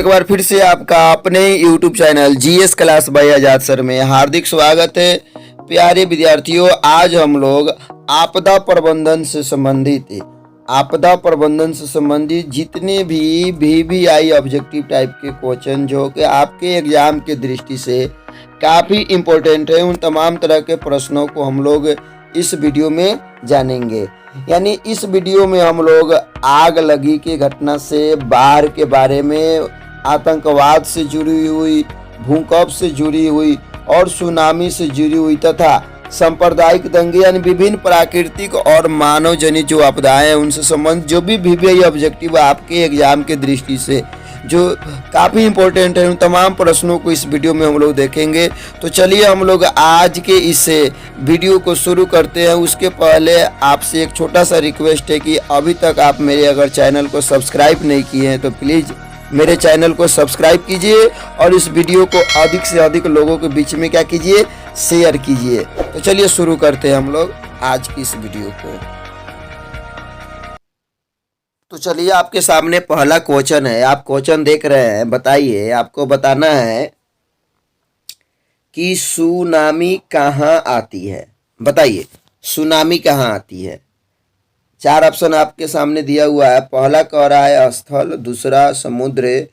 बार फिर से आपका अपने YouTube channel GS class by Azad sir में हार्दिक स्वागत है। प्यारे विद्यार्थियों, आज हम लोग आपदा प्रबंधन से संबंधित जितने भी VVI ऑब्जेक्टिव टाइप के क्वेश्चन जो कि आपके एग्जाम के दृष्टि से काफ़ी इम्पोर्टेंट है, उन तमाम तरह के प्रश्नों को हम लोग इस वीडियो में जानेंगे। यानी इस वीडियो में हम लोग आग लगी की घटना से, बाढ़ के बारे में, आतंकवाद से जुड़ी हुई, भूकंप से जुड़ी हुई और सुनामी से जुड़ी हुई तथा सांप्रदायिक दंगे यानी विभिन्न प्राकृतिक और मानव जनित जो आपदाएं हैं उनसे संबंधित जो भी VVI ऑब्जेक्टिव आपके एग्जाम के दृष्टि से जो काफ़ी इम्पोर्टेंट है, उन तमाम प्रश्नों को इस वीडियो में हम लोग देखेंगे। तो चलिए हम लोग आज के इस वीडियो को शुरू करते हैं। उसके पहले आपसे एक छोटा सा रिक्वेस्ट है कि अभी तक आप मेरे अगर चैनल को सब्सक्राइब नहीं किए हैं तो प्लीज़ मेरे चैनल को सब्सक्राइब कीजिए और इस वीडियो को अधिक से अधिक लोगों के बीच में क्या कीजिए, शेयर कीजिए। तो चलिए शुरू करते हैं हम लोग आज की इस वीडियो को। तो चलिए आपके सामने पहला क्वेश्चन है, आप क्वेश्चन देख रहे हैं। बताइए, आपको बताना है कि सुनामी कहाँ आती है। बताइए सुनामी कहाँ आती है। 4 ऑप्शन आपके सामने दिया हुआ है। पहला कह रहा है स्थल, दूसरा समुद्र,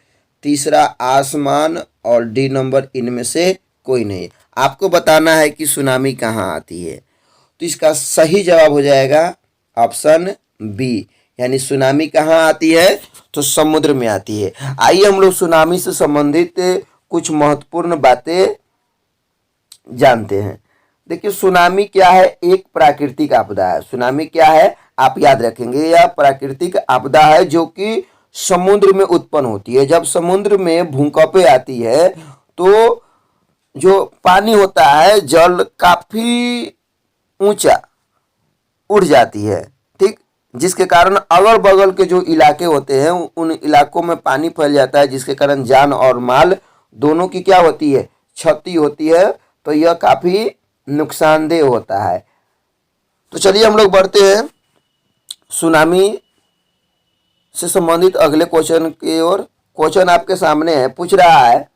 तीसरा आसमान और डी नंबर इनमें से कोई नहीं। आपको बताना है कि सुनामी कहाँ आती है। तो इसका सही जवाब हो जाएगा ऑप्शन बी, यानी सुनामी कहाँ आती है तो समुद्र में आती है। आइए हम लोग सुनामी से संबंधित कुछ महत्वपूर्ण बातें जानते हैं। देखिए सुनामी क्या है, एक प्राकृतिक आपदा है। सुनामी क्या है आप याद रखेंगे, यह प्राकृतिक आपदा है जो कि समुद्र में उत्पन्न होती है। जब समुद्र में भूकंपें आती है तो जो पानी होता है, जल काफी ऊंचा उड़ जाती है, ठीक, जिसके कारण अगल बगल के जो इलाके होते हैं उन इलाकों में पानी फैल जाता है, जिसके कारण जान और माल दोनों की क्या होती है, क्षति होती है। तो यह काफी नुकसानदेह होता है। तो चलिए हम लोग बढ़ते हैं सुनामी से संबंधित अगले क्वेश्चन की ओर। क्वेश्चन आपके सामने है, पूछ रहा है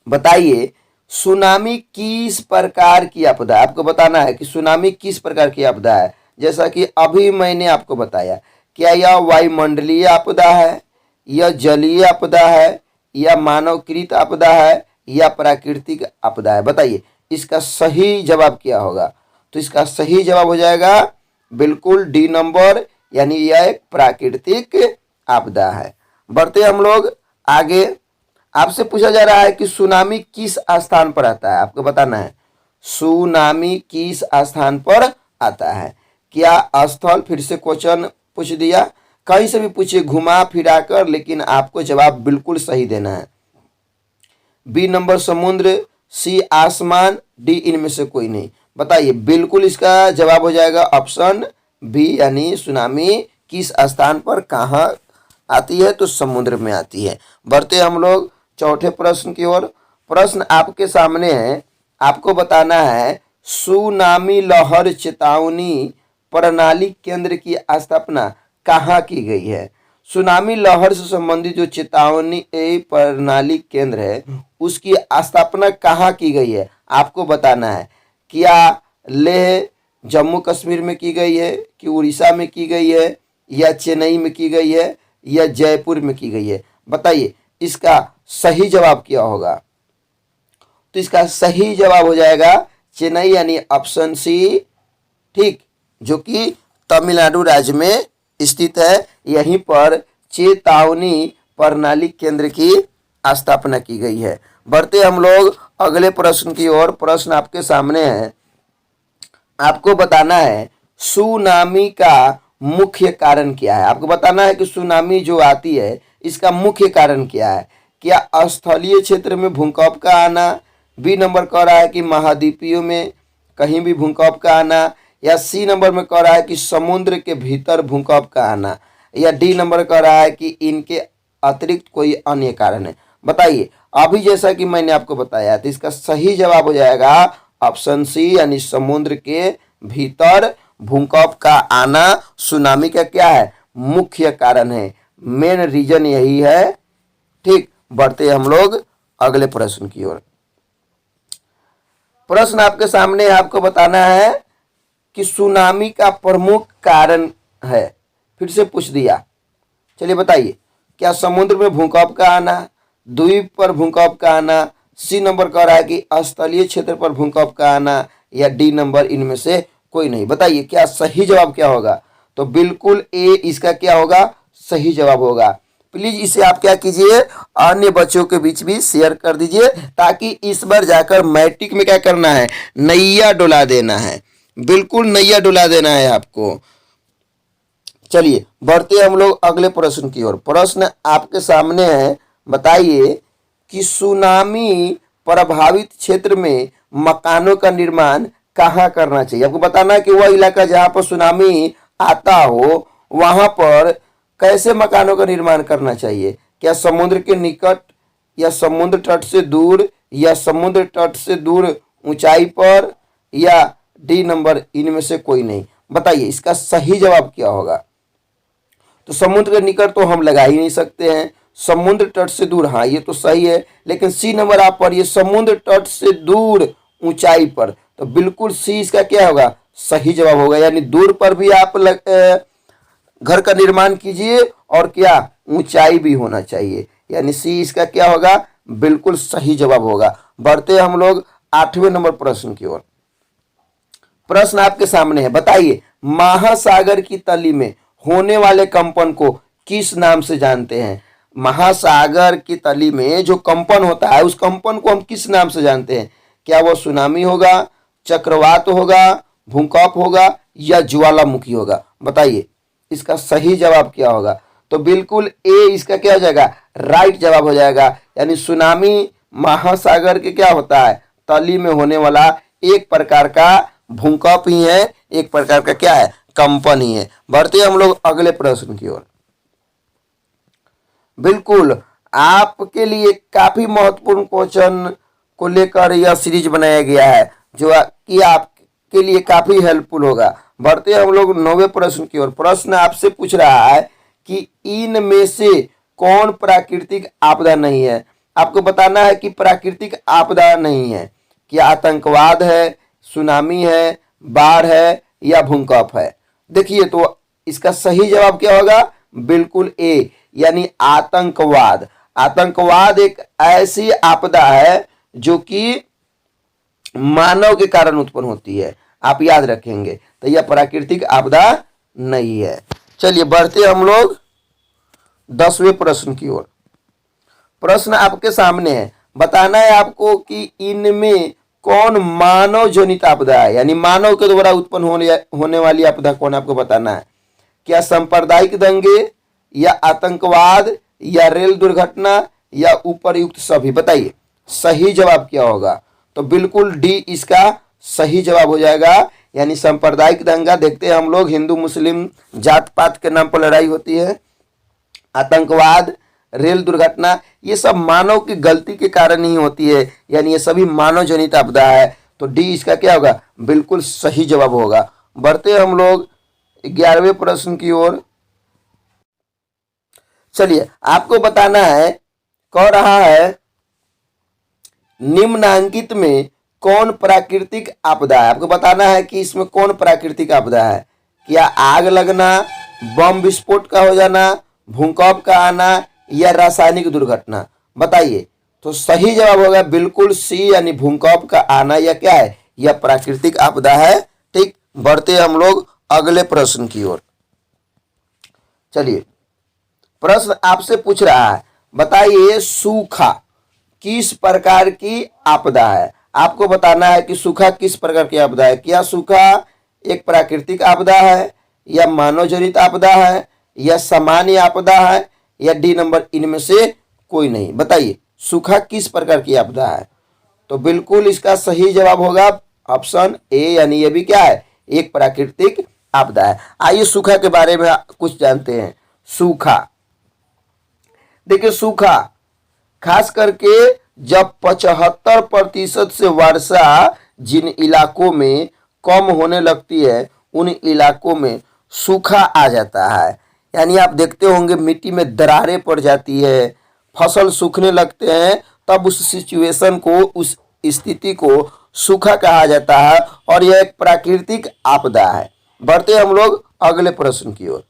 बताइए सुनामी किस प्रकार की आपदा है। आपको बताना है कि सुनामी किस प्रकार की आपदा है। जैसा कि अभी मैंने आपको बताया, क्या यह वायुमंडलीय आपदा है, यह जलीय आपदा है, या मानवकृत आपदा है, या प्राकृतिक आपदा है। बताइए इसका सही जवाब क्या होगा। तो इसका सही जवाब हो जाएगा बिल्कुल डी नंबर, यानी यह एक प्राकृतिक आपदा है। बढ़ते हम लोग आगे। आपसे पूछा जा रहा है कि सुनामी किस स्थान पर आता है। आपको बताना है सुनामी किस स्थान पर आता है। क्या स्थल, फिर से क्वेश्चन पूछ दिया, कहीं से भी पूछिए घुमा फिरा कर, लेकिन आपको जवाब बिल्कुल सही देना है। बी नंबर समुद्र, सी आसमान, डी इनमें से कोई नहीं। बताइए बिल्कुल इसका जवाब हो जाएगा ऑप्शन बी, यानी सुनामी किस स्थान पर कहाँ आती है तो समुद्र में आती है। बढ़ते हम लोग चौथे प्रश्न की ओर। प्रश्न आपके सामने है, आपको बताना है सुनामी लहर चेतावनी प्रणाली केंद्र की स्थापना कहाँ की गई है। सुनामी लहर से संबंधित जो चेतावनी प्रणाली केंद्र है उसकी स्थापना कहाँ की गई है आपको बताना है। क्या लेह जम्मू कश्मीर में की गई है, कि उड़ीसा में की गई है, या चेन्नई में की गई है, या जयपुर में की गई है। बताइए इसका सही जवाब क्या होगा। तो इसका सही जवाब हो जाएगा चेन्नई, यानी ऑप्शन सी, ठीक, जो कि तमिलनाडु राज्य में स्थित है। यहीं पर चेतावनी प्रणाली केंद्र की स्थापना की गई है। बढ़ते हम लोग अगले प्रश्न की ओर। प्रश्न आपके सामने है, आपको बताना है सुनामी का मुख्य कारण क्या है। आपको बताना है कि सुनामी जो आती है इसका मुख्य कारण क्या है। क्या स्थलीय क्षेत्र में भूकंप का आना, बी नंबर कह रहा है कि महाद्वीपीय में कहीं भी भूकंप का आना, या सी नंबर में कह रहा है कि समुद्र के भीतर भूकंप का आना, या डी नंबर कह रहा है कि इनके अतिरिक्त कोई अन्य कारण है। बताइए अभी जैसा कि मैंने आपको बताया, तो इसका सही जवाब हो जाएगा ऑप्शन सी, यानी समुद्र के भीतर भूकंप का आना सुनामी का क्या है, मुख्य कारण है। मेन रीजन यही है ठीक, बढ़ते हम लोग अगले प्रश्न की ओर। प्रश्न आपके सामने है, आपको बताना है कि सुनामी का प्रमुख कारण है। फिर से पूछ दिया, चलिए बताइए, क्या समुद्र में भूकंप का आना, द्वीप पर भूकंप का आना, सी नंबर कह रहा है कि स्थलीय क्षेत्र पर भूकंप का आना, या डी नंबर इनमें से कोई नहीं। बताइए क्या सही जवाब क्या होगा। तो बिल्कुल ए इसका क्या होगा, सही जवाब होगा। प्लीज इसे आप क्या कीजिए, अन्य बच्चों के बीच भी शेयर कर दीजिए, ताकि इस बार जाकर मैट्रिक में क्या करना है, नैया डुला देना है, बिल्कुल नैया डुला देना है आपको। चलिए बढ़ते हम लोग अगले प्रश्न की ओर। प्रश्न आपके सामने है, बताइए कि सुनामी प्रभावित क्षेत्र में मकानों का निर्माण कहाँ करना चाहिए। आपको बताना है कि वह इलाका जहाँ पर सुनामी आता हो वहां पर कैसे मकानों का निर्माण करना चाहिए। क्या समुद्र के निकट, या समुद्र तट से दूर, या समुद्र तट से दूर ऊंचाई पर, या डी नंबर इनमें से कोई नहीं। बताइए इसका सही जवाब क्या होगा। तो समुद्र के निकट तो हम लगा ही नहीं सकते हैं, समुद्र तट से दूर, हाँ ये तो सही है, लेकिन सी नंबर आप पढ़िए, समुद्र तट से दूर ऊंचाई पर, तो बिल्कुल सी इसका क्या होगा, सही जवाब होगा। यानी दूर पर भी आप घर का निर्माण कीजिए और क्या ऊंचाई भी होना चाहिए, यानी सी इसका क्या होगा, बिल्कुल सही जवाब होगा। बढ़ते हम लोग 8वें नंबर प्रश्न की ओर। प्रश्न आपके सामने है, बताइए महासागर की तली में होने वाले कंपन को किस नाम से जानते हैं। महासागर की तली में जो कंपन होता है उस कंपन को हम किस नाम से जानते हैं। क्या वो सुनामी होगा, चक्रवात होगा, भूकंप होगा, या ज्वालामुखी होगा। बताइए इसका सही जवाब क्या होगा। तो बिल्कुल ए इसका क्या हो जाएगा, राइट जवाब हो जाएगा। यानी सुनामी महासागर के क्या होता है, तली में होने वाला एक प्रकार का भूकंप ही है, एक प्रकार का क्या है, कंपन ही है। बढ़ते हम लोग अगले प्रश्न की ओर। बिल्कुल आपके लिए काफी महत्वपूर्ण क्वेश्चन को लेकर यह सीरीज बनाया गया है, जो कि आपके लिए काफी हेल्पफुल होगा। बढ़ते हम लोग 9वें प्रश्न की ओर। प्रश्न आपसे पूछ रहा है कि इनमें से कौन प्राकृतिक आपदा नहीं है। आपको बताना है कि प्राकृतिक आपदा नहीं है, क्या आतंकवाद है, सुनामी है, बाढ़ है, या भूकंप है। देखिए तो इसका सही जवाब क्या होगा, बिल्कुल ए, यानी आतंकवाद। आतंकवाद एक ऐसी आपदा है जो कि मानव के कारण उत्पन्न होती है, आप याद रखेंगे। तो यह प्राकृतिक आपदा नहीं है। चलिए बढ़ते हम लोग 10वें प्रश्न की ओर। प्रश्न आपके सामने है, बताना है आपको कि इनमें कौन मानव जनित आपदा है, यानी मानव के द्वारा उत्पन्न होने वाली आपदा कौन, आपको बताना है। क्या सांप्रदायिक दंगे, या आतंकवाद, या रेल दुर्घटना, या उपरयुक्त सभी। बताइए सही जवाब क्या होगा। तो बिल्कुल डी इसका सही जवाब हो जाएगा। यानी सांप्रदायिक दंगा, देखते हैं हम लोग हिंदू मुस्लिम जात पात के नाम पर लड़ाई होती है, आतंकवाद, रेल दुर्घटना, ये सब मानव की गलती के कारण ही होती है, यानी ये सभी मानव जनित आपदा है। तो डी इसका क्या होगा, बिल्कुल सही जवाब होगा। बढ़ते हम लोग 11वें प्रश्न की ओर। चलिए आपको बताना है, कह रहा है निम्नांकित में कौन प्राकृतिक आपदा है। आपको बताना है कि इसमें कौन प्राकृतिक आपदा है। क्या आग लगना, बम विस्फोट का हो जाना, भूकंप का आना, या रासायनिक दुर्घटना। बताइए तो सही जवाब होगा बिल्कुल सी, यानी भूकंप का आना, या क्या है, यह प्राकृतिक आपदा है। ठीक, बढ़ते हम लोग अगले प्रश्न की ओर। चलिए प्रश्न आपसे पूछ रहा है, बताइए सूखा किस प्रकार की आपदा है। आपको बताना है कि सूखा किस प्रकार की आपदा है। क्या सूखा एक प्राकृतिक आपदा है, या मानव जनित आपदा है, या सामान्य आपदा है, या डी नंबर इनमें से कोई नहीं। बताइए सूखा किस प्रकार की आपदा है। तो बिल्कुल इसका सही जवाब होगा ऑप्शन ए, यानी ये भी क्या है, एक प्राकृतिक आपदा है। आइए सूखा के बारे में कुछ जानते हैं। सूखा, देखिए सूखा खास करके जब 75% से वर्षा जिन इलाकों में कम होने लगती है उन इलाकों में सूखा आ जाता है। यानी आप देखते होंगे मिट्टी में दरारें पड़ जाती है, फसल सूखने लगते हैं तब उस सिचुएशन को, उस स्थिति को सूखा कहा जाता है और यह एक प्राकृतिक आपदा है। बढ़ते हम लोग अगले प्रश्न की ओर।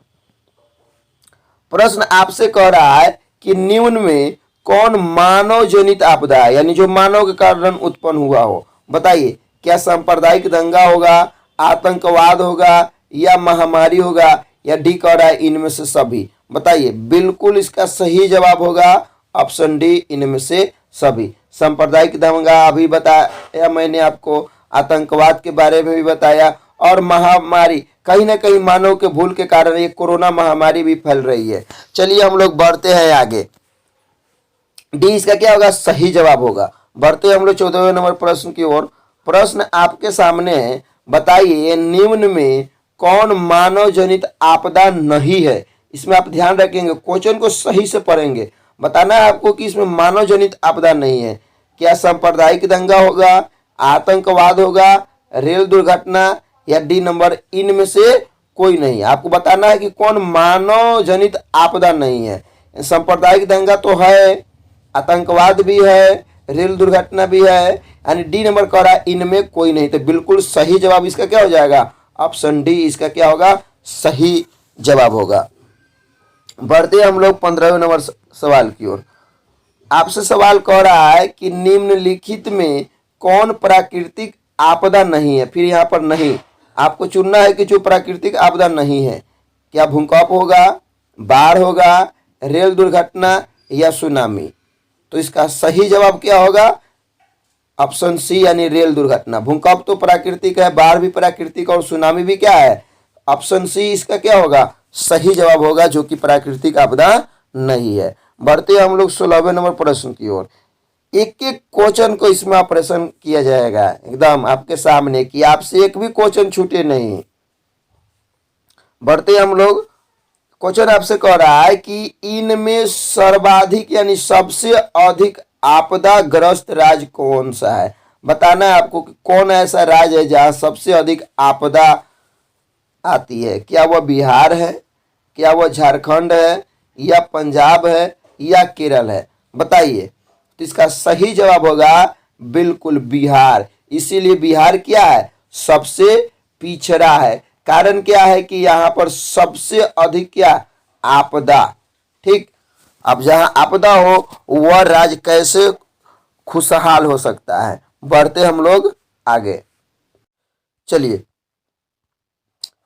प्रश्न आपसे कह रहा है कि निम्न में कौन मानव जनित आपदा है, यानी जो मानव के कारण उत्पन्न हुआ हो। बताइए, क्या सांप्रदायिक दंगा होगा, आतंकवाद होगा, या महामारी होगा, या डी कह रहा है इनमें से सभी। बताइए, बिल्कुल इसका सही जवाब होगा ऑप्शन डी, इनमें से सभी। सांप्रदायिक दंगा अभी बताया मैंने आपको, आतंकवाद के बारे में भी बताया, और महामारी कहीं ना कहीं मानव के भूल के कारण ये कोरोना महामारी भी फैल रही है। चलिए हम लोग बढ़ते हैं आगे। डी इसका क्या होगा, सही जवाब होगा। बढ़ते हम लोग 14वें नंबर प्रश्न की ओर। प्रश्न आपके सामने है, बताइए निम्न में कौन मानव जनित आपदा नहीं है। इसमें आप ध्यान रखेंगे, क्वेश्चन को सही से पढ़ेंगे। बताना है आपको कि इसमें मानव जनित आपदा नहीं है। क्या सांप्रदायिक दंगा होगा, आतंकवाद होगा, रेल दुर्घटना, या डी नंबर इनमें से कोई नहीं। आपको बताना है कि कौन मानव जनित आपदा नहीं है। सांप्रदायिक दंगा तो है, आतंकवाद भी है, रेल दुर्घटना भी है, यानी डी नंबर कह रहा है इनमें कोई नहीं। तो बिल्कुल सही जवाब इसका क्या हो जाएगा, ऑप्शन डी इसका क्या होगा, सही जवाब होगा। बढ़ते हम लोग 15वें नंबर सवाल की ओर। आपसे सवाल कह रहा है कि निम्नलिखित में कौन प्राकृतिक आपदा नहीं है। फिर यहाँ पर नहीं, आपको चुनना है कि जो प्राकृतिक आपदा नहीं है। क्या भूकंप होगा, बाढ़ होगा, रेल दुर्घटना, या सुनामी। तो इसका सही जवाब क्या होगा, ऑप्शन सी, यानी रेल दुर्घटना। भूकंप तो प्राकृतिक है, बाढ़ भी प्राकृतिक, और सुनामी भी क्या है, ऑप्शन सी इसका क्या होगा, सही जवाब होगा, जो कि प्राकृतिक आपदा नहीं है। बढ़ते हम लोग 16वें नंबर प्रश्न की ओर। एक एक क्वेश्चन को इसमें ऑपरेशन किया जाएगा एकदम आपके सामने, कि आपसे एक भी क्वेश्चन छूटे नहीं। बढ़ते हम लोग, क्वेश्चन आपसे कह रहा है कि इनमें सर्वाधिक यानी सबसे अधिक आपदा ग्रस्त राज्य कौन सा है। बताना है आपको कि कौन ऐसा राज्य है जहां सबसे अधिक आपदा आती है। क्या वह बिहार है, क्या वह झारखंड है, या पंजाब है, या केरल है। बताइए, तो इसका सही जवाब होगा बिल्कुल बिहार। इसीलिए बिहार क्या है, सबसे पिछड़ा है। कारण क्या है कि यहाँ पर सबसे अधिक क्या, आपदा। ठीक, अब जहाँ आपदा हो वह राज्य कैसे खुशहाल हो सकता है। बढ़ते हम लोग आगे। चलिए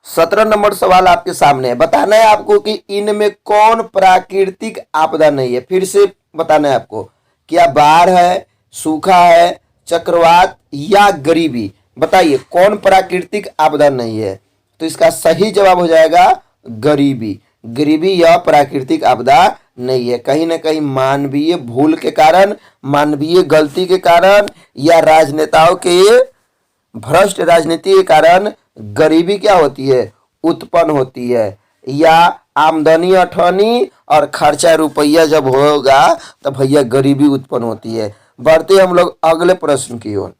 17 नंबर सवाल आपके सामने है। बताना है आपको कि इनमें कौन प्राकृतिक आपदा नहीं है। फिर से बताना है आपको, क्या बाढ़ है, सूखा है, चक्रवात, या गरीबी। बताइए कौन प्राकृतिक आपदा नहीं है। तो इसका सही जवाब हो जाएगा गरीबी। गरीबी यह प्राकृतिक आपदा नहीं है। कहीं ना कहीं मानवीय भूल के कारण, मानवीय गलती के कारण, या राजनेताओं के भ्रष्ट राजनीति के कारण गरीबी क्या होती है, उत्पन्न होती है। या आमदनी अठनी और खर्चा रुपया जब होगा तब भैया गरीबी उत्पन्न होती है। बढ़ते हम लोग अगले प्रश्न की ओर।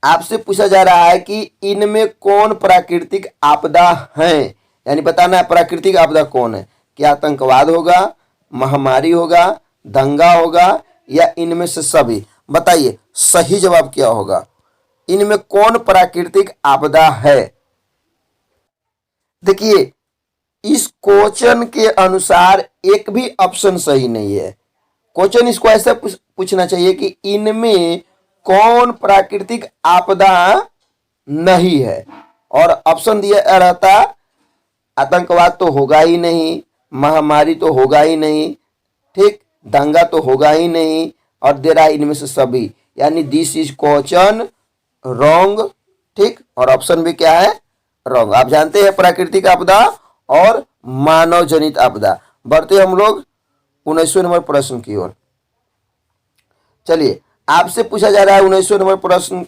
आपसे पूछा जा रहा है कि इनमें कौन प्राकृतिक आपदा है, यानी बताना है प्राकृतिक आपदा कौन है। क्या आतंकवाद होगा, महामारी होगा, दंगा होगा, या इनमें से सभी। बताइए सही जवाब क्या होगा, इनमें कौन प्राकृतिक आपदा है। देखिए इस क्वेश्चन के अनुसार एक भी ऑप्शन सही नहीं है। क्वेश्चन इसको ऐसे पूछना चाहिए कि इनमें कौन प्राकृतिक आपदा नहीं है, और ऑप्शन दिया रहता आतंकवाद तो होगा ही नहीं, महामारी तो होगा ही नहीं, ठीक, दंगा तो होगा ही नहीं, और दे रहा इनमें से सभी, यानी दिस इज क्वेश्चन रॉन्ग। ठीक, और ऑप्शन भी क्या है, रॉन्ग। आप जानते हैं प्राकृतिक आपदा और मानव जनित आपदा। बढ़ते हम लोग 19वें नंबर प्रश्न की ओर। चलिए आपसे पूछा जा रहा है 19वें नंबर प्रश्न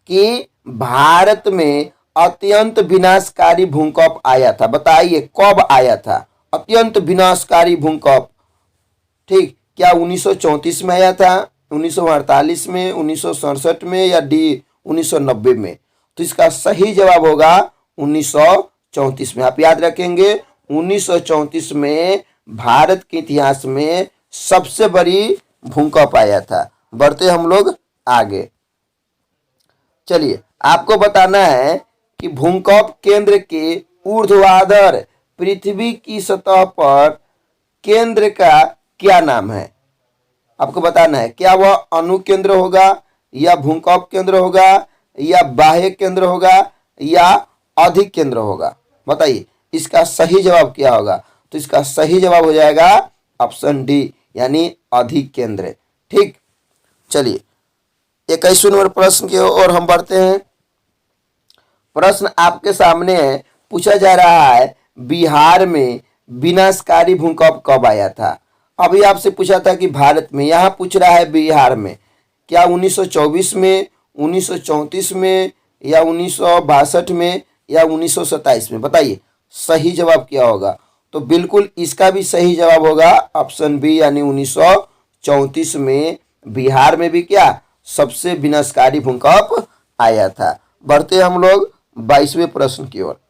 कि भारत में अत्यंत विनाशकारी भूकंप आया था। बताइए कब आया था अत्यंत विनाशकारी भूकंप। ठीक, क्या 1934 में आया था, 1948 में, 1967 में, या डी 1990 में। तो इसका सही जवाब होगा 1934 में। आप याद रखेंगे 1934 में भारत के इतिहास में सबसे बड़ी भूकंप आया था। बढ़ते हम लोग आगे। चलिए आपको बताना है कि भूकंप केंद्र के ऊर्ध्वाधर पृथ्वी की सतह पर केंद्र का क्या नाम है। आपको बताना है क्या वह अणु केंद्र होगा, या भूकंप केंद्र होगा, या बाह्य केंद्र होगा, या अधिक केंद्र होगा। बताइए इसका सही जवाब क्या होगा। तो इसका सही जवाब हो जाएगा ऑप्शन डी, यानी अधिक केंद्र। ठीक, चलिए 21वें नंबर प्रश्न की ओर हम बढ़ते हैं। प्रश्न आपके सामने है, पूछा जा रहा है बिहार में विनाशकारी भूकंप कब आया था। अभी आपसे पूछा था कि भारत में, यहाँ पूछ रहा है बिहार में। क्या 1924 में, 1934 में, या 1962 में, या 1927 में। बताइए सही जवाब क्या होगा। तो बिल्कुल इसका भी सही जवाब होगा ऑप्शन बी, यानी 1934 में बिहार में भी क्या सबसे विनाशकारी भूकंप आया था। बढ़ते हम लोग 22वें प्रश्न की ओर।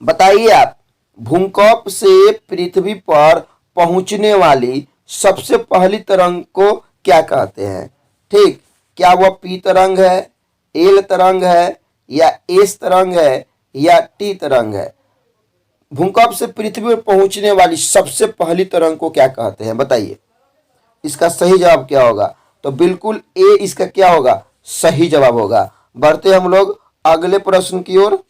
बताइए आप, भूकंप से पृथ्वी पर पहुंचने वाली सबसे पहली तरंग को क्या कहते हैं। ठीक, क्या वह पी तरंग है, एल तरंग है, या एस तरंग है, या टी तरंग है। भूकंप से पृथ्वी पर पहुंचने वाली सबसे पहली तरंग को क्या कहते हैं। बताइए इसका सही जवाब क्या होगा। तो बिल्कुल ए इसका क्या होगा, सही जवाब होगा। बढ़ते हम लोग अगले प्रश्न की ओर।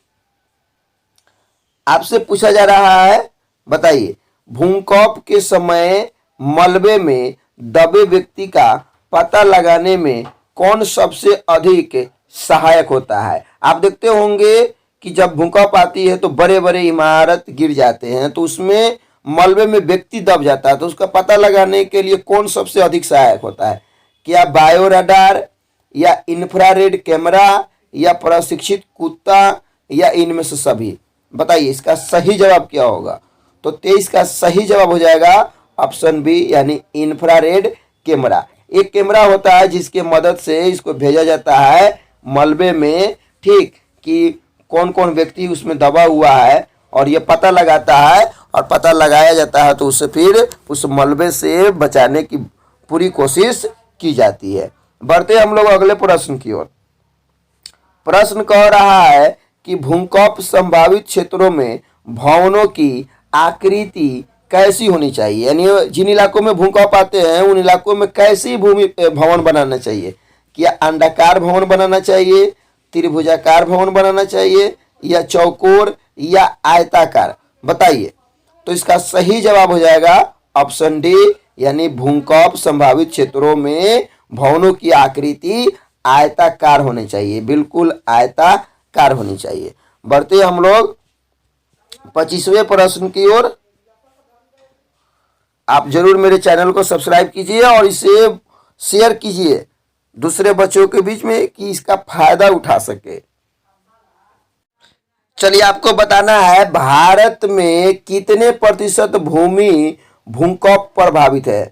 आपसे पूछा जा रहा है, बताइए भूकंप के समय मलबे में दबे व्यक्ति का पता लगाने में कौन सबसे अधिक सहायक होता है। आप देखते होंगे कि जब भूकंप आती है तो बड़े बड़े इमारत गिर जाते हैं, तो उसमें मलबे में व्यक्ति दब जाता है, तो उसका पता लगाने के लिए कौन सबसे अधिक सहायक होता है। क्या बायो रडार, या इंफ्रारेड कैमरा, या प्रशिक्षित कुत्ता, या इनमें से सभी। बताइए इसका सही जवाब क्या होगा। तो 23 का सही जवाब हो जाएगा ऑप्शन बी, यानी इंफ्रारेड कैमरा। एक कैमरा होता है जिसके मदद से इसको भेजा जाता है मलबे में, ठीक, कि कौन कौन व्यक्ति उसमें दबा हुआ है, और ये पता लगाता है, और पता लगाया जाता है तो उससे फिर उस मलबे से बचाने की पूरी कोशिश की जाती है। बढ़ते हम लोग अगले प्रश्न की ओर। प्रश्न कह रहा है कि भूकंप संभावित क्षेत्रों में भवनों की आकृति कैसी होनी चाहिए, यानी जिन इलाकों में भूकंप आते हैं उन इलाकों में कैसी भवन बनाना चाहिए। क्या अंडाकार भवन बनाना चाहिए, त्रिभुजाकार भवन बनाना चाहिए, या चौकोर, या आयताकार। बताइए तो इसका सही जवाब हो जाएगा ऑप्शन डी, यानी भूकंप संभावित क्षेत्रों में भवनों की आकृति आयताकार होनी चाहिए, बिल्कुल आयताकार होनी चाहिए। बढ़ते हम लोग 25वें प्रश्न की ओर। आप जरूर मेरे चैनल को सब्सक्राइब कीजिए और इसे शेयर कीजिए दूसरे बच्चों के बीच में कि इसका फायदा उठा सके। चलिए आपको बताना है भारत में कितने प्रतिशत भूमि भूकंप प्रभावित है,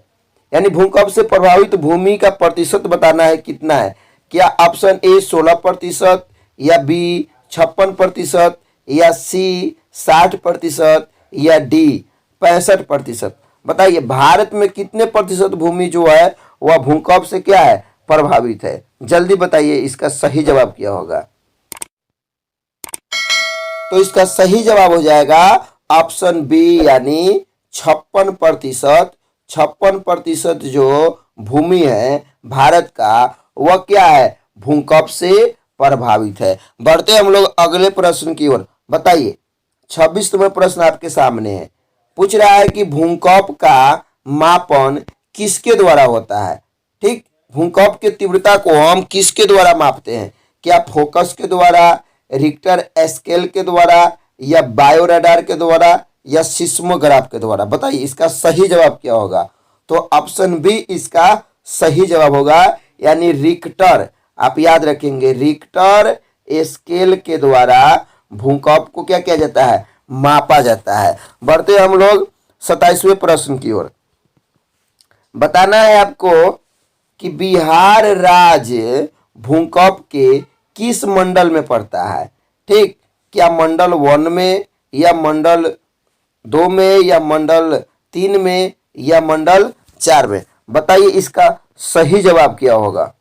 यानी भूकंप से प्रभावित भूमि का प्रतिशत बताना है कितना है। क्या ऑप्शन ए 16%, या बी 56%, या सी 60%, या डी 65%। बताइए भारत में कितने प्रतिशत भूमि जो है वह भूकंप से क्या है, प्रभावित है। जल्दी बताइए इसका सही जवाब क्या होगा। तो इसका सही जवाब हो जाएगा ऑप्शन बी, यानी 56%। 56% जो भूमि है भारत का वह क्या है, भूकंप से प्रभावित है। बढ़ते हम लोग अगले प्रश्न की ओर। बताइए 26वां प्रश्न आपके सामने है, पूछ रहा है कि भूकंप का मापन किसके द्वारा होता है। ठीक, भूकंप की तीव्रता को हम किसके द्वारा मापते हैं। क्या फोकस के द्वारा, रिक्टर स्केल के द्वारा, या बायो रडार के द्वारा, या सिस्मोग्राफ के द्वारा। बताइए इसका सही जवाब क्या होगा। तो ऑप्शन बी इसका सही जवाब होगा, यानी रिक्टर। आप याद रखेंगे रिक्टर स्केल के द्वारा भूकंप को क्या किया जाता है, मापा जाता है। बढ़ते हम लोग 27वें प्रश्न की ओर। बताना है आपको कि बिहार राज्य भूकंप के किस मंडल में पड़ता है। ठीक, क्या मंडल 1 में, या मंडल 2 में या मंडल 3 में या मंडल 4 में? बताइए इसका सही जवाब क्या होगा?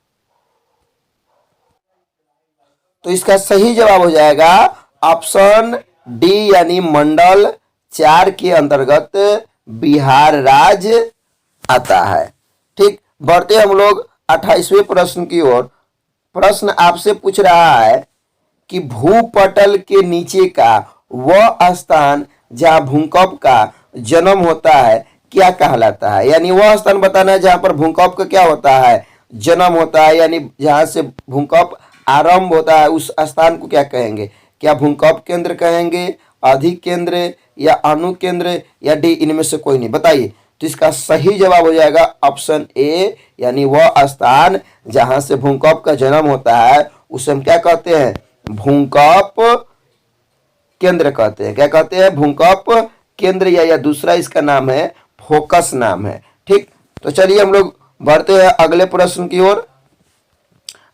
तो इसका सही जवाब हो जाएगा ऑप्शन डी, यानी मंडल 4 के अंतर्गत बिहार राज्य आता है। ठीक, बढ़ते हम लोग 28वें प्रश्न की ओर। प्रश्न आपसे पूछ रहा है कि भूपटल के नीचे का वह स्थान जहां भूकंप का जन्म होता है क्या कहलाता है? यानी वह स्थान बताना है जहां पर भूकंप का क्या होता है, जन्म होता है, यानी जहां से भूकंप आरंभ होता है उस स्थान को क्या कहेंगे? क्या भूकंप केंद्र कहेंगे, अधिक केंद्र या अणु केंद्र या डी इनमें से कोई नहीं? बताइए। तो इसका सही जवाब हो जाएगा ऑप्शन ए, यानी वह स्थान जहां से भूकंप का जन्म होता है उसे हम क्या कहते हैं? भूकंप केंद्र कहते हैं। क्या कहते हैं? भूकंप केंद्र, या दूसरा इसका नाम है फोकस नाम है। ठीक, तो चलिए हम लोग बढ़ते हैं अगले प्रश्न की ओर।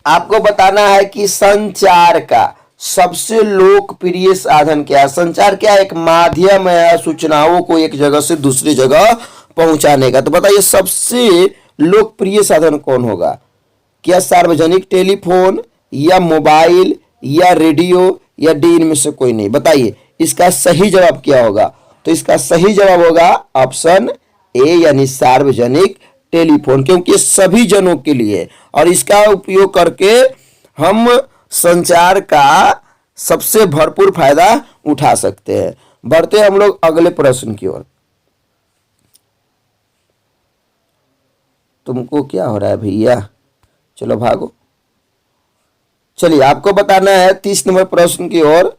आपको बताना है कि संचार का सबसे लोकप्रिय साधन क्या है? संचार क्या है? एक माध्यम है सूचनाओं को एक जगह से दूसरी जगह पहुंचाने का। तो बताइए सबसे लोकप्रिय साधन कौन होगा? क्या सार्वजनिक टेलीफोन या मोबाइल या रेडियो या डी इनमें से कोई नहीं? बताइए इसका सही जवाब क्या होगा? तो इसका सही जवाब होगा ऑप्शन ए, यानी सार्वजनिक टेलीफोन, क्योंकि सभी जनों के लिए और इसका उपयोग करके हम संचार का सबसे भरपूर फायदा उठा सकते हैं। बढ़ते हम लोग अगले प्रश्न की ओर। तुमको क्या हो रहा है भैया? चलो भागो। चलिए आपको बताना है 30 नंबर प्रश्न की ओर।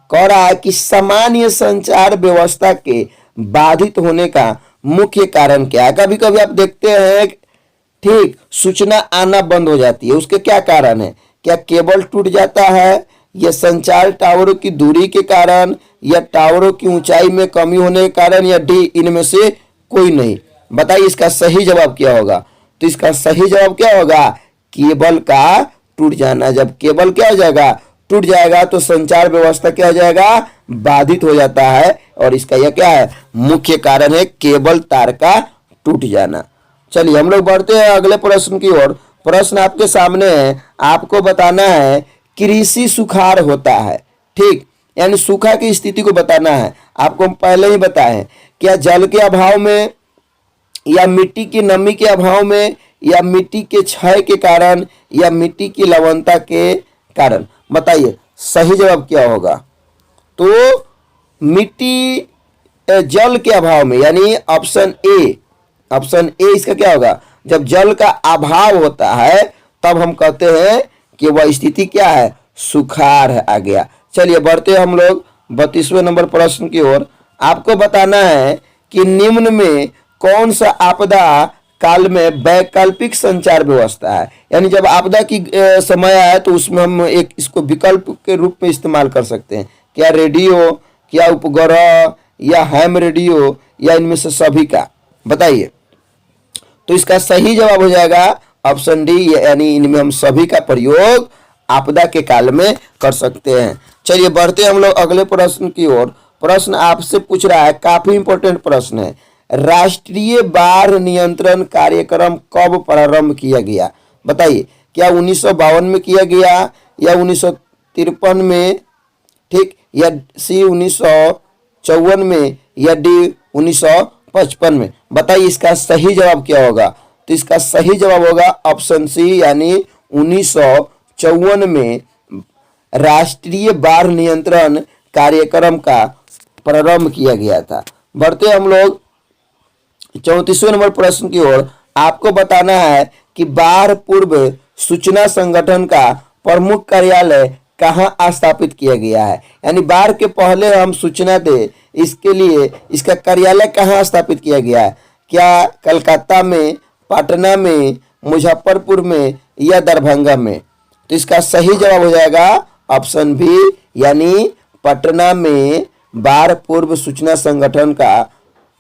कह रहा है कि सामान्य संचार व्यवस्था के बाधित होने का मुख्य कारण क्या है? कभी कभी आप देखते हैं ठीक सूचना आना बंद हो जाती है, उसके क्या कारण है? क्या केबल टूट जाता है, या संचार टावरों की दूरी के कारण, या टावरों की ऊंचाई में कमी होने के कारण, या डी इनमें से कोई नहीं? बताइए इसका सही जवाब क्या होगा? तो इसका सही जवाब क्या होगा? केबल का टूट जाना। जब केबल क्या हो जाएगा? टूट जाएगा तो संचार व्यवस्था क्या हो जाएगा? बाधित हो जाता है, और इसका यह क्या है? मुख्य कारण है केबल तार का टूट जाना। चलिए हम लोग बढ़ते हैं अगले प्रश्न की ओर। प्रश्न आपके सामने है, आपको बताना है कृषि सुखाड़ होता है। ठीक, यानी सूखा की स्थिति को बताना है। आपको हम पहले ही बताए, क्या जल के अभाव में, या मिट्टी की नमी के अभाव में, या मिट्टी के क्षय के कारण, या मिट्टी की लवणता के कारण? बताइए सही जवाब क्या होगा? तो मिट्टी जल के अभाव में, यानी ऑप्शन ए। ऑप्शन ए इसका क्या होगा? जब जल का अभाव होता है तब हम कहते हैं कि वह स्थिति क्या है? सुखाड़ आ गया। चलिए बढ़ते हम लोग 32वें नंबर प्रश्न की ओर। आपको बताना है कि निम्न में कौन सा आपदा काल में वैकल्पिक संचार व्यवस्था है? यानी जब आपदा की समय आए तो उसमें हम एक इसको विकल्प के रूप में इस्तेमाल कर सकते हैं। क्या रेडियो, क्या उपग्रह, या हैम रेडियो, या इनमें से सभी का? बताइए। तो इसका सही जवाब हो जाएगा ऑप्शन डी, यानी इनमें हम सभी का प्रयोग आपदा के काल में कर सकते हैं। चलिए बढ़ते हम लोग अगले प्रश्न की ओर। प्रश्न आपसे पूछ रहा है, काफी इंपॉर्टेंट प्रश्न है। राष्ट्रीय बाढ़ नियंत्रण कार्यक्रम कब प्रारंभ किया गया? बताइए, क्या 1952 में किया गया, या 1953 में, ठीक, या सी 1954 में, या डी 1955 में? बताइए इसका सही जवाब क्या होगा? तो इसका सही जवाब होगा ऑप्शन सी, यानी 1954 में राष्ट्रीय बाढ़ नियंत्रण कार्यक्रम का प्रारंभ किया गया था। बढ़ते हम लोग 34वें नंबर प्रश्न की ओर। आपको बताना है कि बाढ़ पूर्व सूचना संगठन का प्रमुख कार्यालय कहाँ स्थापित किया गया है? यानी बाढ़ के पहले हम सूचना दे, इसके लिए इसका कार्यालय कहाँ स्थापित किया गया है? क्या कलकत्ता में, पटना में, मुजफ्फरपुर में, या दरभंगा में? तो इसका सही जवाब हो जाएगा ऑप्शन बी, यानी पटना में बाढ़ पूर्व सूचना संगठन का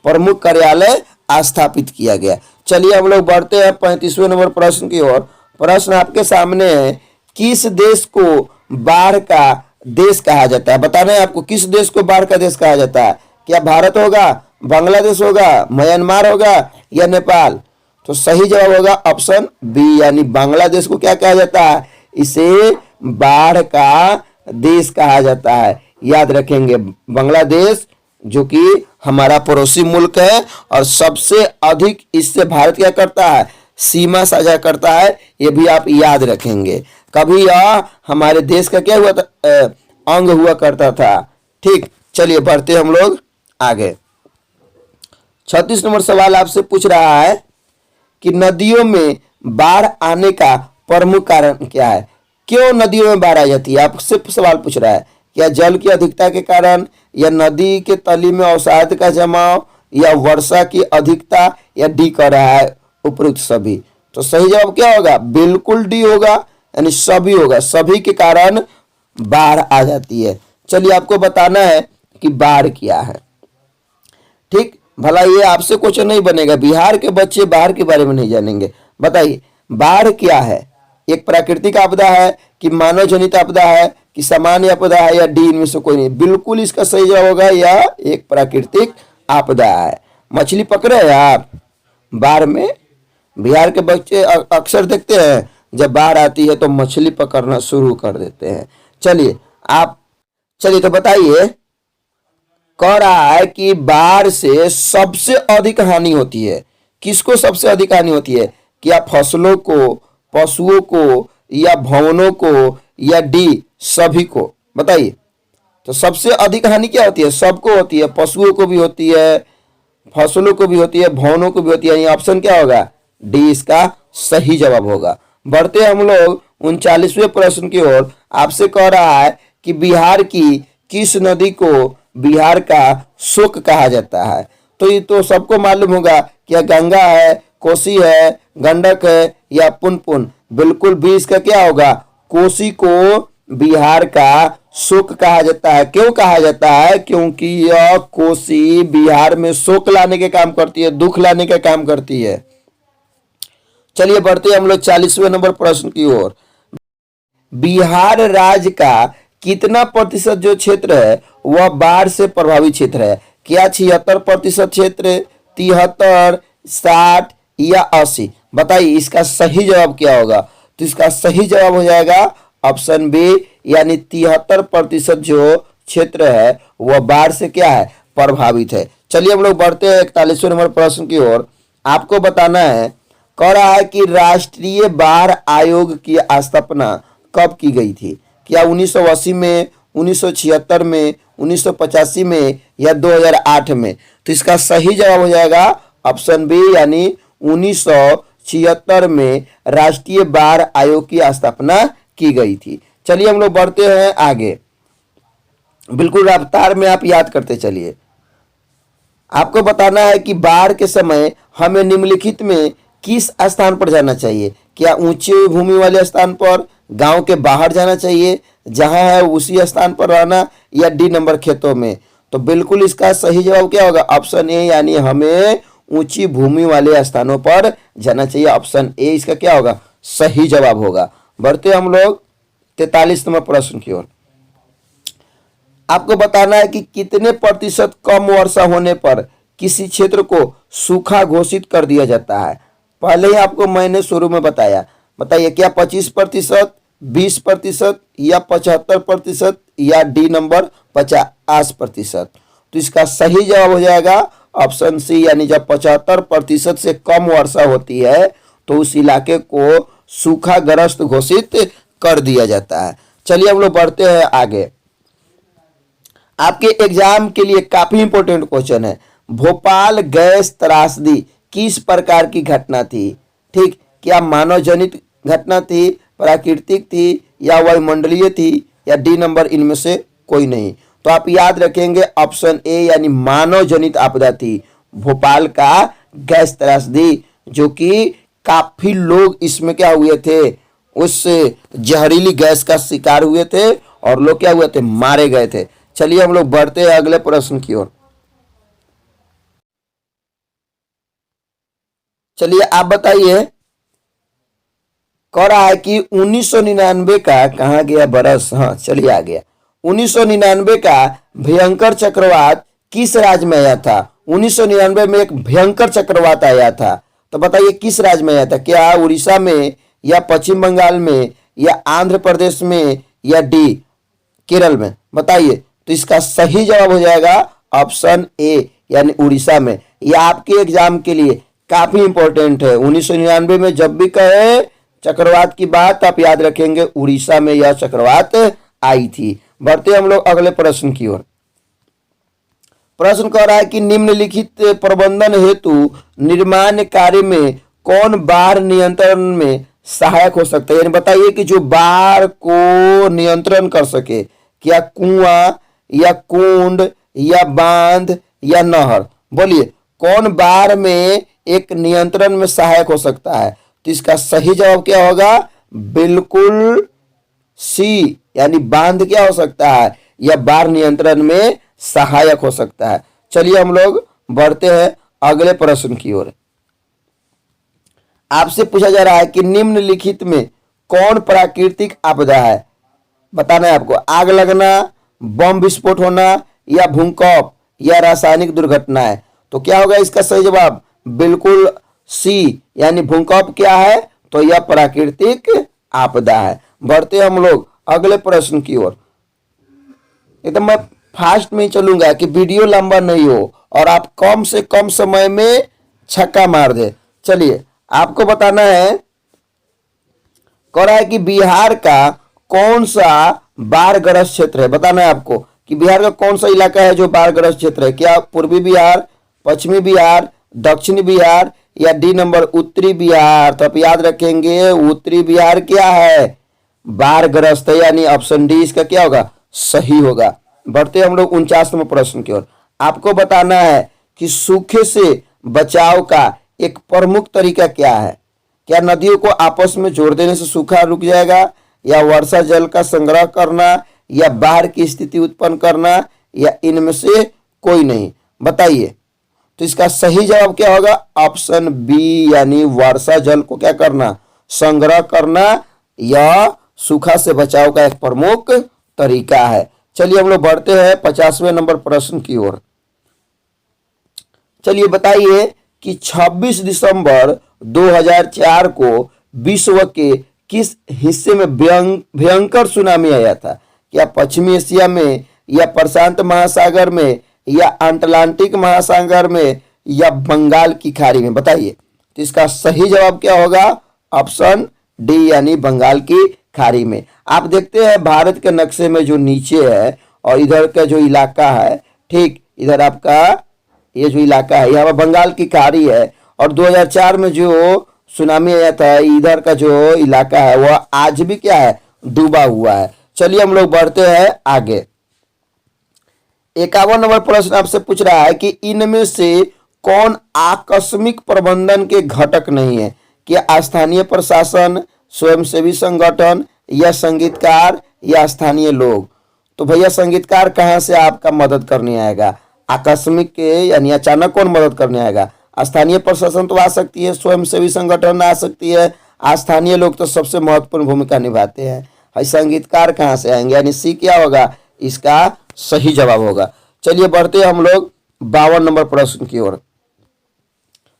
प्रमुख कार्यालय स्थापित किया गया। चलिए हम लोग बढ़ते हैं 35वें नंबर प्रश्न की ओर। प्रश्न आपके सामने है, किस देश को बाढ़ का देश कहा जाता है? बताना है आपको, किस देश को बाढ़ का देश कहा जाता है? क्या भारत होगा, बांग्लादेश होगा, म्यांमार होगा या नेपाल? तो सही जवाब होगा ऑप्शन बी, यानी बांग्लादेश को क्या कहा जाता है, इसे बाढ़ का देश कहा जाता है। याद रखेंगे, बांग्लादेश जो कि हमारा पड़ोसी मुल्क है और सबसे अधिक इससे भारत क्या करता है, सीमा साझा करता है, ये भी आप याद रखेंगे। कभी यह हमारे देश का क्या हुआ था, अंग हुआ करता था। ठीक, चलिए बढ़ते हम लोग आगे। 36 नंबर सवाल आपसे पूछ रहा है कि नदियों में बाढ़ आने का प्रमुख कारण क्या है? क्यों नदियों में बाढ़ आ जाती है, आपसे सवाल पूछ रहा है। क्या जल की अधिकता के कारण, या नदी के तली में अवसाद का जमाव, या वर्षा की अधिकता, या डी कर रहा है उपयुक्त सभी? तो सही जवाब क्या होगा, बिल्कुल डी होगा, यानी सभी होगा, सभी के कारण बाढ़ आ जाती है। चलिए आपको बताना है कि बाढ़ क्या है। ठीक, भला ये आपसे क्वेश्चन नहीं बनेगा, बिहार के बच्चे बाढ़ के बारे में नहीं जानेंगे। बताइए बाढ़ क्या है, एक प्राकृतिक आपदा है कि मानव जनित आपदा है कि सामान्य आपदा है, या डी इनमें से कोई नहीं? बिल्कुल इसका सही जवाब होगा यह एक प्राकृतिक आपदा है। मछली पकड़े हैं आप बाढ़ में? बिहार के बच्चे अक्सर देखते हैं जब बाढ़ आती है तो मछली पकड़ना शुरू कर देते हैं। चलिए तो बताइए, कह रहा है कि बाढ़ से सबसे अधिक हानि होती है। किसको सबसे अधिक हानि होती है? क्या फसलों को, पशुओं को, या भवनों को, या डी सभी को? बताइए। तो सबसे अधिक हानि क्या होती है? सबको होती है, पशुओं को भी होती है, फसलों को भी होती है, भवनों को भी होती है। ऑप्शन क्या होगा, डी इसका सही जवाब होगा। बढ़ते हम लोग 39वें प्रश्न की ओर। आपसे कह रहा है कि बिहार की किस नदी को बिहार का शोक कहा जाता है? तो ये तो सबको मालूम होगा, क्या गंगा है, कोसी है, गंडक है, या पुनपुन? बिल्कुल बी इसका क्या होगा, कोसी को बिहार का शोक कहा जाता है। क्यों कहा जाता है? क्योंकि यह कोसी बिहार में शोक लाने के काम करती है, दुख लाने का काम करती है। चलिए बढ़ते हम लोग 40वें नंबर प्रश्न की ओर। बिहार राज्य का कितना प्रतिशत जो क्षेत्र है वह बाढ़ से प्रभावित क्षेत्र है? क्या 76% क्षेत्र, 73, 60 या 80? बताइए इसका सही जवाब क्या होगा? तो इसका सही जवाब हो जाएगा ऑप्शन बी, यानी 73% जो क्षेत्र है वह बाढ़ से क्या है, प्रभावित है। चलिए हम लोग बढ़ते हैं 41वें नंबर प्रश्न की ओर। आपको बताना है, कह रहा है कि राष्ट्रीय बाढ़ आयोग की स्थापना कब की गई थी? क्या 1980 में, 1976 में, 1985 में, या 2008 में? तो इसका सही जवाब हो जाएगा ऑप्शन बी, यानी 1976 में राष्ट्रीय बाढ़ आयोग की स्थापना की गई थी। चलिए हम लोग बढ़ते हैं आगे, बिल्कुल रफ्तार में आप याद करते चलिए। आपको बताना है कि बाढ़ के समय हमें निम्नलिखित में किस स्थान पर जाना चाहिए? क्या ऊंची भूमि वाले स्थान पर, गांव के बाहर जाना चाहिए, जहां है उसी स्थान पर रहना, या डी नंबर खेतों में? तो बिल्कुल इसका सही जवाब क्या होगा, ऑप्शन ए, यानी हमें ऊंची भूमि वाले स्थानों पर जाना चाहिए। ऑप्शन ए इसका क्या होगा, सही जवाब होगा। बढ़ते हम लोग 43 नंबर प्रश्न की ओर। आपको बताना है कि कितने प्रतिशत कम वर्षा होने पर किसी क्षेत्र को सूखा घोषित कर दिया जाता है? पहले ही आपको मैंने शुरू में बताया। बताइए क्या 25%, 20% या 75% या डी नंबर 50%? तो इसका सही जवाब हो जाएगा ऑप्शन सी, यानी जब 75% से कम वर्षा होती है तो उस इलाके को सूखाग्रस्त घोषित कर दिया जाता है। चलिए हम लोग बढ़ते हैं आगे। आपके एग्जाम के लिए काफी इंपॉर्टेंट क्वेश्चन है। भोपाल गैस त्रासदी किस प्रकार की घटना थी? ठीक, क्या मानव जनित घटना थी, प्राकृतिक थी, या वायुमंडलीय थी, या डी नंबर इनमें से कोई नहीं? तो आप याद रखेंगे ऑप्शन ए, यानी मानव जनित आपदा थी। भोपाल का गैस त्रासदी, जो कि काफी लोग इसमें क्या हुए थे, उस जहरीली गैस का शिकार हुए थे और लोग क्या हुए थे, मारे गए थे। चलिए हम लोग बढ़ते हैं अगले प्रश्न की ओर। चलिए आप बताइए, कह रहा है कि 1999 का, कहाँ गया बरस, हाँ चलिए आ गया। 1999 का भयंकर चक्रवात किस राज्य में आया था? 1999 में एक भयंकर चक्रवात आया था, तो बताइए किस राज्य में आया था? क्या उड़ीसा में, या पश्चिम बंगाल में, या आंध्र प्रदेश में, या डी केरल में? बताइए। तो इसका सही जवाब हो जाएगा ऑप्शन ए, यानी उड़ीसा में। यह आपके एग्जाम के लिए काफी इंपॉर्टेंट है। 1999 में जब भी कहे चक्रवात की बात, आप याद रखेंगे उड़ीसा में यह चक्रवात आई थी। बढ़ते हम लोग अगले प्रश्न की ओर। प्रश्न कह रहा है कि निम्नलिखित प्रबंधन हेतु निर्माण कार्य में कौन बाढ़ नियंत्रण में सहायक हो सकता है? यानी बताइए कि जो बाढ़ को नियंत्रण कर सके, क्या कुआं, या कुंड, या बांध, या नहर? बोलिए कौन बाढ़ में एक नियंत्रण में सहायक हो सकता है? तो इसका सही जवाब क्या होगा? बिल्कुल सी, यानी बांध क्या हो सकता है? यह बाढ़ नियंत्रण में सहायक हो सकता है। चलिए हम लोग बढ़ते हैं अगले प्रश्न की ओर। आपसे पूछा जा रहा है कि निम्नलिखित में कौन प्राकृतिक आपदा है? बताना है आपको। आग लगना, बम विस्फोट होना, या भूकंप, या रासायनिक दुर्घटना है? तो क्या होगा इसका सही जवाब? बिल्कुल सी, यानी भूकंप क्या है? तो यह प्राकृतिक आपदा है। बढ़ते हम लोग अगले प्रश्न की ओर। एकदम मैं फास्ट में चलूंगा कि वीडियो लंबा नहीं हो और आप कम से कम समय में छक्का मार दे। चलिए आपको बताना है, कह रहा है कि बिहार का कौन सा बाढ़ग्रस्त क्षेत्र है? बताना है आपको कि बिहार का कौन सा इलाका है जो बाढ़ग्रस्त क्षेत्र है। क्या पूर्वी बिहार, पश्चिमी बिहार, दक्षिणी बिहार, या डी नंबर उत्तरी बिहार? तो आप याद रखेंगे उत्तरी बिहार क्या है? बाढ़ग्रस्त है, यानी ऑप्शन डी इसका क्या होगा? सही होगा। बढ़ते हम लोग 49वें प्रश्न की ओर। आपको बताना है कि सूखे से बचाव का एक प्रमुख तरीका क्या है? क्या नदियों को आपस में जोड़ देने से सूखा रुक जाएगा, या वर्षा जल का संग्रह करना, या बाढ़ की स्थिति उत्पन्न करना, या इनमें से कोई नहीं? बताइए। तो इसका सही जवाब क्या होगा? ऑप्शन बी, यानी वर्षा जल को क्या करना? संग्रह करना, या सूखा से बचाव का एक प्रमुख तरीका है। चलिए हम लोग बढ़ते हैं 50वें नंबर प्रश्न की ओर। चलिए बताइए कि 26 दिसंबर 2004 को विश्व के किस हिस्से में भयंकर सुनामी आया था? क्या पश्चिमी एशिया में, या प्रशांत महासागर में, या अटलांटिक महासागर में, या बंगाल की खाड़ी में? बताइए। तो इसका सही जवाब क्या होगा? ऑप्शन डी, यानी बंगाल की खाड़ी में। आप देखते हैं भारत के नक्शे में जो नीचे है और इधर का जो इलाका है, ठीक इधर आपका ये जो इलाका है यहाँ पर बंगाल की खाड़ी है, और 2004 में जो सुनामी आया था इधर का जो इलाका है वह आज भी क्या है? डूबा हुआ है। चलिए हम लोग बढ़ते हैं आगे। 51 नंबर प्रश्न आपसे पूछ रहा है कि इनमें से कौन आकस्मिक प्रबंधन के घटक नहीं है? क्या स्थानीय प्रशासन, स्वयंसेवी संगठन, या संगीतकार, या स्थानीय लोग? तो भैया संगीतकार कहाँ से आपका मदद करने आएगा? आकस्मिक के यानी अचानक कौन मदद करने आएगा? स्थानीय प्रशासन तो आ सकती है, स्वयंसेवी संगठन आ सकती है, स्थानीय लोग तो सबसे महत्वपूर्ण भूमिका निभाते हैं। संगीतकार कहाँ से आएंगे? यानी सी क्या होगा? इसका सही जवाब होगा। चलिए बढ़ते हम लोग 52 नंबर प्रश्न की ओर।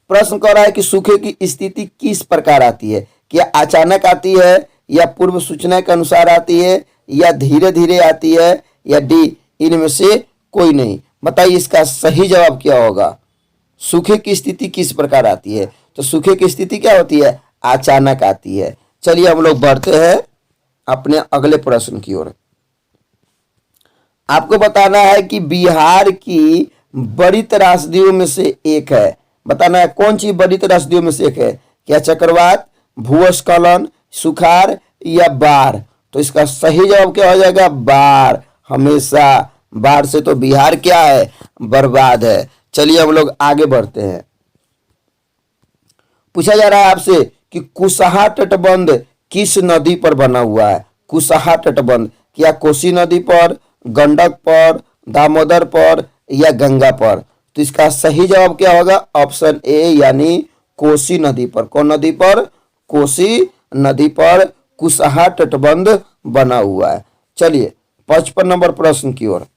प्रश्न कह रहा है कि सूखे की स्थिति किस प्रकार आती है? क्या अचानक आती है, या पूर्व सूचना के अनुसार आती है, या धीरे धीरे आती है, या डी इनमें से कोई नहीं? बताइए इसका सही जवाब क्या होगा? सूखे की स्थिति किस प्रकार आती है? तो सूखे की स्थिति क्या होती है? अचानक आती है। चलिए हम लोग बढ़ते हैं अपने अगले प्रश्न की ओर। आपको बताना है कि बिहार की बड़ी त्रासदियों में से एक है। बताना है कौन सी बड़ी त्रासदियों में से एक है? क्या चक्रवात, भूस्खलन, सुखाड़, या बाढ़? तो इसका सही जवाब क्या हो जाएगा? बाढ़। हमेशा बाढ़ से तो बिहार क्या है? बर्बाद है। चलिए हम लोग आगे बढ़ते हैं। पूछा जा रहा है आपसे कि कुशहा तटबंध किस नदी पर बना हुआ है? कुशहा तटबंध क्या कोसी नदी पर, गंडक पर, दामोदर पर, या गंगा पर? तो इसका सही जवाब क्या होगा? ऑप्शन ए, यानी कोसी नदी पर। कौन नदी पर? कोसी नदी पर कुशहा तटबंध बना हुआ है। चलिए 55 नंबर प्रश्न की ओर।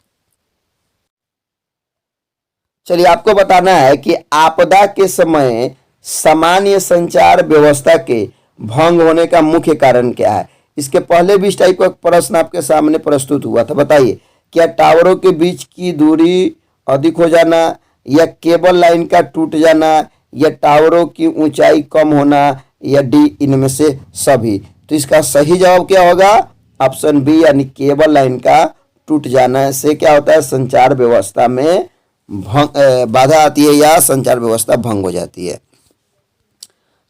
चलिए आपको बताना है कि आपदा के समय सामान्य संचार व्यवस्था के भंग होने का मुख्य कारण क्या है। इसके पहले भी इस टाइप का प्रश्न आपके सामने प्रस्तुत हुआ था। बताइए, क्या टावरों के बीच की दूरी अधिक हो जाना, या केबल लाइन का टूट जाना, या टावरों की ऊंचाई कम होना, या डी इनमें से सभी। तो इसका सही जवाब क्या होगा? ऑप्शन बी, यानी केबल लाइन का टूट जाना से क्या होता है, संचार व्यवस्था में बाधा आती है या संचार व्यवस्था भंग हो जाती है।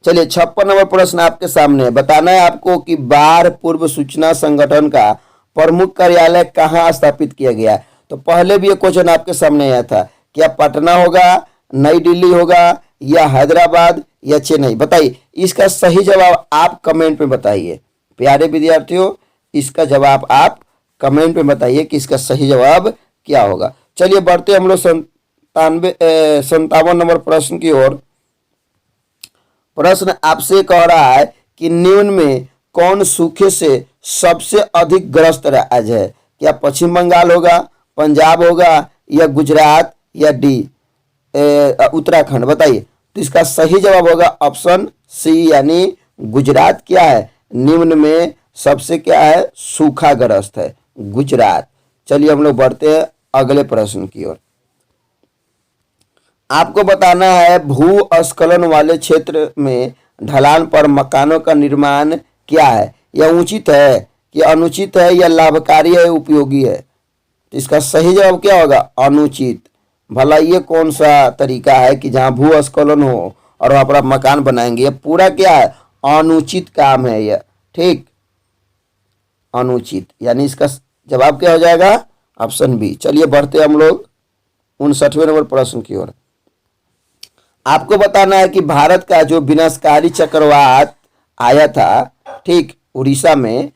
चलिए 56 नंबर प्रश्न आपके सामने। बताना है आपको कि बाढ़ पूर्व सूचना संगठन का प्रमुख कार्यालय कहाँ स्थापित किया गया। तो पहले भी ये क्वेश्चन आपके सामने आया था, क्या पटना होगा, नई दिल्ली होगा, या हैदराबाद, या चेन्नई। बताइए, इसका सही जवाब आप कमेंट में बताइए। प्यारे विद्यार्थियों, इसका जवाब आप कमेंट में बताइए कि इसका सही जवाब क्या होगा। चलिए बढ़ते हम लोग 57 नंबर प्रश्न की ओर। प्रश्न आपसे कह रहा है कि निम्न में कौन सूखे से सबसे अधिक ग्रस्त राज्य है। क्या पश्चिम बंगाल होगा, पंजाब होगा, या गुजरात, या डी उत्तराखंड। बताइए, तो इसका सही जवाब होगा ऑप्शन सी, यानी गुजरात क्या है, निम्न में सबसे क्या है, सूखाग्रस्त है, गुजरात। चलिए हम लोग बढ़ते हैं अगले प्रश्न की ओर। आपको बताना है भूस्खलन वाले क्षेत्र में ढलान पर मकानों का निर्माण क्या है। यह उचित है कि अनुचित है, या लाभकारी है, उपयोगी है। तो इसका सही जवाब क्या होगा? अनुचित। भला ये कौन सा तरीका है कि जहाँ भूस्खलन हो और वहाँ पर आप मकान बनाएंगे। यह पूरा क्या है, अनुचित काम है यह। ठीक, अनुचित, यानी इसका जवाब क्या हो जाएगा? Option B. चलिए बढ़ते हम लोग 59वें नंबर प्रश्न की ओर। आपको बताना है कि भारत का जो विनाशकारी चक्रवात आया था, ठीक, उड़ीसा में,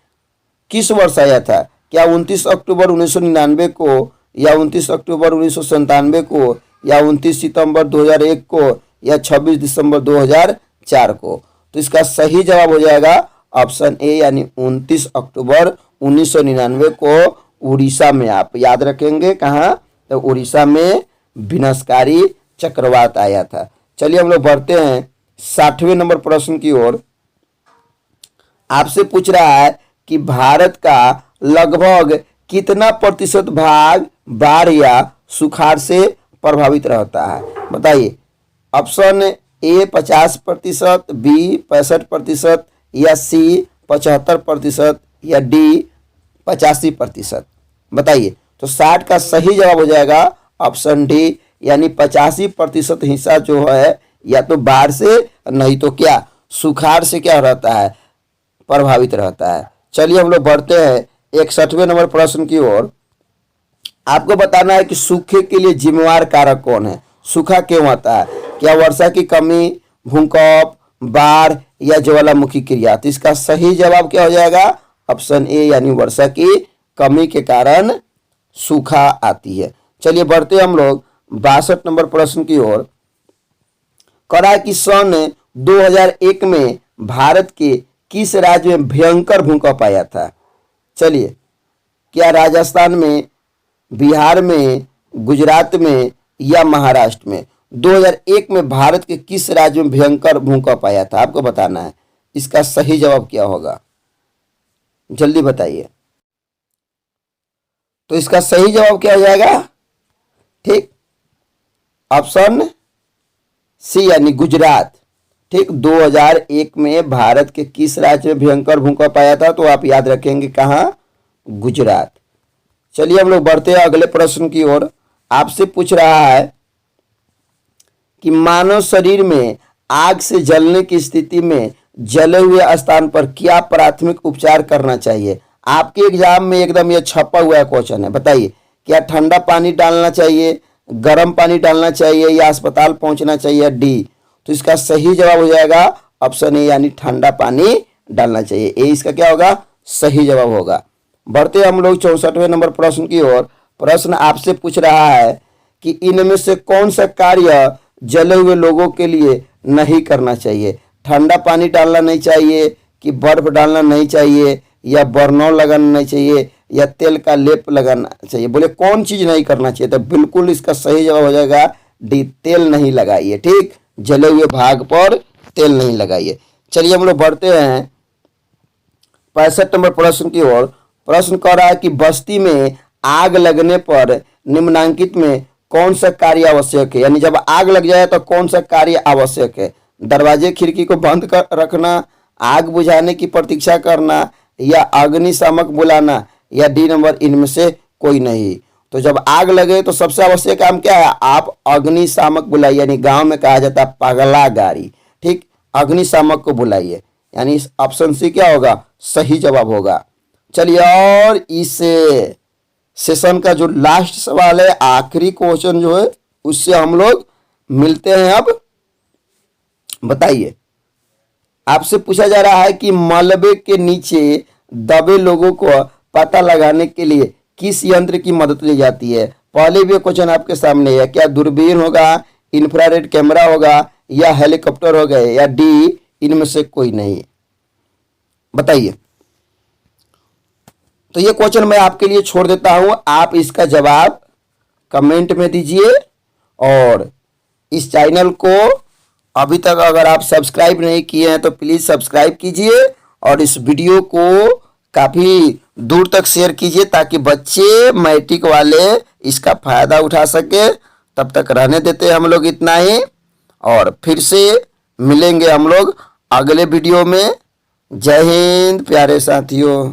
किस वर्ष आया था। क्या 29 अक्टूबर 1999 को, या 29 अक्टूबर 1997 को, या 29 सितंबर 2001 को, या 26 दिसंबर 2004 को। तो इसका सही जवाब हो जाएगा ऑप्शन ए, यानी 29 अक्टूबर 1999 को उड़ीसा में। आप याद रखेंगे कहाँ, तो उड़ीसा में विनाशकारी चक्रवात आया था। चलिए हम लोग बढ़ते हैं 60वें नंबर प्रश्न की ओर। आपसे पूछ रहा है कि भारत का लगभग कितना प्रतिशत भाग बाढ़ या सुखाड़ से प्रभावित रहता है। बताइए, ऑप्शन ए 50%, बी 65%, या सी 75%, या डी 85%। बताइए, तो 60 का सही जवाब हो जाएगा ऑप्शन डी, यानी 85% हिस्सा जो है या तो बाढ़ से, नहीं तो क्या, सुखाड़ से क्या रहता है, प्रभावित रहता है। चलिए हम लोग बढ़ते हैं 61वें नंबर प्रश्न की ओर। आपको बताना है कि सूखे के लिए जिम्मेवार कारक कौन है। सूखा क्यों आता है? क्या वर्षा की कमी, भूकंप, बाढ़, या ज्वालामुखी क्रिया। तो इसका सही जवाब क्या हो जाएगा? ऑप्शन ए, यानी वर्षा की कमी के कारण सूखा आती है। चलिए बढ़ते हम लोग 62 नंबर प्रश्न की ओर। करा कि सन 2001 में भारत के किस राज्य में भयंकर भूकंप आया था। चलिए, क्या राजस्थान में, बिहार में, गुजरात में, या महाराष्ट्र में। 2001 में भारत के किस राज्य में भयंकर भूकंप आया था, आपको बताना है। इसका सही जवाब क्या होगा, जल्दी बताइए। तो इसका सही जवाब क्या हो जाएगा? ठीक, ऑप्शन सी, यानी गुजरात। ठीक, 2001 में भारत के किस राज्य में भयंकर भूकंप आया था, तो आप याद रखेंगे कहाँ, गुजरात। चलिए हम लोग बढ़ते हैं अगले प्रश्न की ओर। आपसे पूछ रहा है कि मानव शरीर में आग से जलने की स्थिति में जले हुए स्थान पर क्या प्राथमिक उपचार करना चाहिए। आपके एग्जाम में एकदम ये छपा हुआ क्वेश्चन है। बताइए, क्या ठंडा पानी डालना चाहिए, गर्म पानी डालना चाहिए, या अस्पताल पहुंचना चाहिए, डी। तो इसका सही जवाब हो जाएगा ऑप्शन ए, यानी ठंडा पानी डालना चाहिए। ए इसका क्या होगा, सही जवाब होगा। बढ़ते हम लोग 64वें नंबर प्रश्न की ओर। प्रश्न आपसे पूछ रहा है कि इनमें से कौन सा कार्य जले हुए लोगों के लिए नहीं करना चाहिए। ठंडा पानी डालना नहीं चाहिए, कि बर्फ डालना नहीं चाहिए, या बर्नौल लगाना नहीं चाहिए, या तेल का लेप लगाना चाहिए। बोले कौन चीज़ नहीं करना चाहिए। तो बिल्कुल इसका सही जवाब हो जाएगा डी तेल नहीं लगाइए। ठीक, जले हुए भाग पर तेल नहीं लगाइए। चलिए हम लोग बढ़ते हैं 65 नंबर प्रश्न की ओर। प्रश्न कह रहा है कि बस्ती में आग लगने पर निम्नलिखित में कौन सा कार्य आवश्यक है, यानी जब आग लग जाए तो कौन सा कार्य आवश्यक है। दरवाजे खिड़की को बंद कर रखना, आग बुझाने की प्रतीक्षा करना, या अग्निशामक बुलाना, या डी नंबर इनमें से कोई नहीं। तो जब आग लगे तो सबसे आवश्यक काम क्या है, आप अग्निशामक बुलाइए, यानी गांव में कहा जाता है पगला गाड़ी। ठीक, अग्निशामक को बुलाइए, यानी इस ऑप्शन सी क्या होगा, सही जवाब होगा। चलिए और इस सेशन का जो लास्ट सवाल है, आखिरी क्वेश्चन जो है, उससे हम लोग मिलते हैं। अब बताइए, आपसे पूछा जा रहा है कि मलबे के नीचे दबे लोगों को पता लगाने के लिए किस यंत्र की मदद ली जाती है। पहले भी क्वेश्चन आपके सामने है, क्या दूरबीन होगा, इंफ्रारेड कैमरा होगा, या हेलीकॉप्टर होगा, या डी इनमें से कोई नहीं। बताइए। तो ये क्वेश्चन मैं आपके लिए छोड़ देता हूं, आप इसका जवाब कमेंट में दीजिए। और इस चैनल को अभी तक अगर आप सब्सक्राइब नहीं किए हैं तो प्लीज़ सब्सक्राइब कीजिए, और इस वीडियो को काफ़ी दूर तक शेयर कीजिए ताकि बच्चे मैट्रिक वाले इसका फ़ायदा उठा सके। तब तक रहने देते हैं हम लोग इतना ही, और फिर से मिलेंगे हम लोग अगले वीडियो में। जय हिंद प्यारे साथियों।